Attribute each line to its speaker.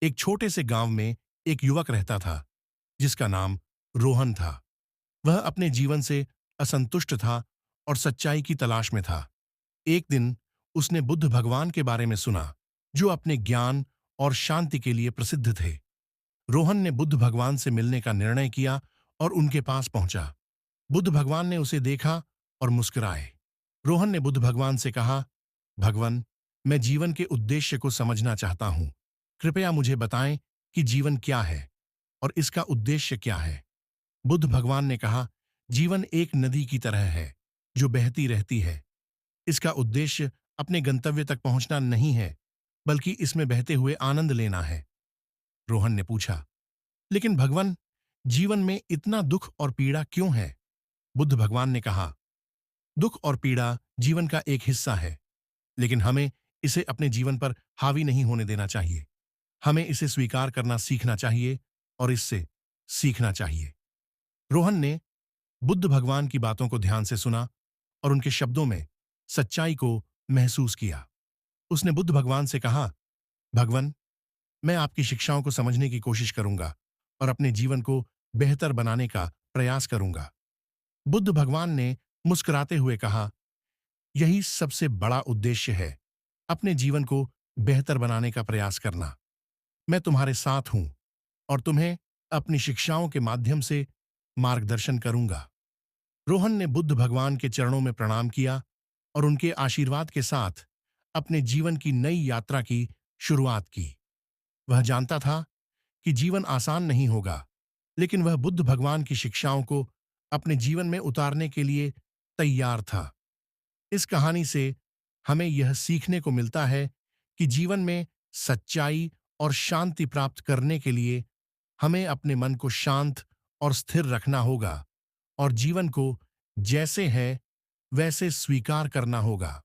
Speaker 1: एक छोटे से गांव में एक युवक रहता था जिसका नाम रोहन था। वह अपने जीवन से असंतुष्ट था और सच्चाई की तलाश में था। एक दिन उसने बुद्ध भगवान के बारे में सुना, जो अपने ज्ञान और शांति के लिए प्रसिद्ध थे। रोहन ने बुद्ध भगवान से मिलने का निर्णय किया और उनके पास पहुंचा। बुद्ध भगवान ने उसे देखा और मुस्कुराए। रोहन ने बुद्ध भगवान से कहा, भगवान, मैं जीवन के उद्देश्य को समझना चाहता हूं। कृपया मुझे बताएं कि जीवन क्या है और इसका उद्देश्य क्या है। बुद्ध भगवान ने कहा, जीवन एक नदी की तरह है जो बहती रहती है। इसका उद्देश्य अपने गंतव्य तक पहुंचना नहीं है, बल्कि इसमें बहते हुए आनंद लेना है। रोहन ने पूछा, लेकिन भगवान, जीवन में इतना दुख और पीड़ा क्यों है? बुद्ध भगवान ने कहा, दुख और पीड़ा जीवन का एक हिस्सा है, लेकिन हमें इसे अपने जीवन पर हावी नहीं होने देना चाहिए। हमें इसे स्वीकार करना सीखना चाहिए और इससे सीखना चाहिए। रोहन ने बुद्ध भगवान की बातों को ध्यान से सुना और उनके शब्दों में सच्चाई को महसूस किया। उसने बुद्ध भगवान से कहा, भगवान, मैं आपकी शिक्षाओं को समझने की कोशिश करूंगा और अपने जीवन को बेहतर बनाने का प्रयास करूंगा। बुद्ध भगवान ने मुस्कुराते हुए कहा, यही सबसे बड़ा उद्देश्य है, अपने जीवन को बेहतर बनाने का प्रयास करना। मैं तुम्हारे साथ हूं और तुम्हें अपनी शिक्षाओं के माध्यम से मार्गदर्शन करूंगा। रोहन ने बुद्ध भगवान के चरणों में प्रणाम किया और उनके आशीर्वाद के साथ अपने जीवन की नई यात्रा की शुरुआत की। वह जानता था कि जीवन आसान नहीं होगा, लेकिन वह बुद्ध भगवान की शिक्षाओं को अपने जीवन में उतारने के लिए तैयार था। इस कहानी से हमें यह सीखने को मिलता है कि जीवन में सच्चाई और शांति प्राप्त करने के लिए हमें अपने मन को शांत और स्थिर रखना होगा और जीवन को जैसे है वैसे स्वीकार करना होगा।